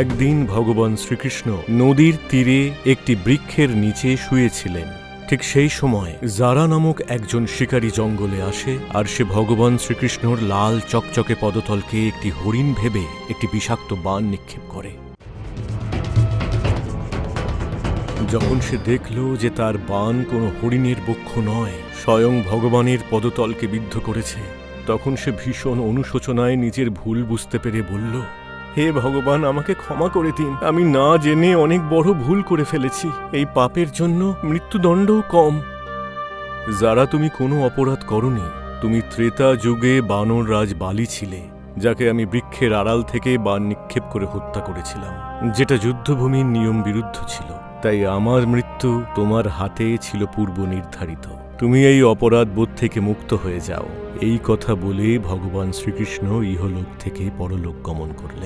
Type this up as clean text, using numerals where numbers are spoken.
একদিন ভগবান শ্রীকৃষ্ণ নদীর তীরে একটি বৃক্ষের নিচে শুয়েছিলেন। ঠিক সেই সময় জারা নামক একজন শিকারী জঙ্গলে আসে, আর সে ভগবান শ্রীকৃষ্ণর লাল চকচকে পদতলকে একটি হরিণ ভেবে একটি বিষাক্ত বাণ নিক্ষেপ করে। যখন সে দেখল যে তার বাণ কোনো হরিণের বক্ষ নয়, স্বয়ং ভগবানের পদতলকে বিদ্ধ করেছে, তখন সে ভীষণ অনুশোচনায় নিজের ভুল বুঝতে পেরে বলল, হে ভগবান, আমাকে ক্ষমা করে দিন। আমি না জেনে অনেক বড় ভুল করে ফেলেছি। এই পাপের জন্য মৃত্যুদণ্ডও কম। যারা তুমি কোনো অপরাধ করনি। তুমি ত্রেতা যুগে বানর রাজ বালি ছিলে, যাকে আমি বৃক্ষের আড়াল থেকে বাণ নিক্ষেপ করে হত্যা করেছিলাম, যেটা যুদ্ধভূমির নিয়ম বিরুদ্ধ ছিল। তাই আমার মৃত্যু তোমার হাতে ছিল পূর্ব নির্ধারিত। তুমি এই অপরাধ বোধ থেকে মুক্ত হয়ে যাও। এই কথা বলে ভগবান শ্রীকৃষ্ণ ইহলোক থেকে পরলোক গমন করলেন।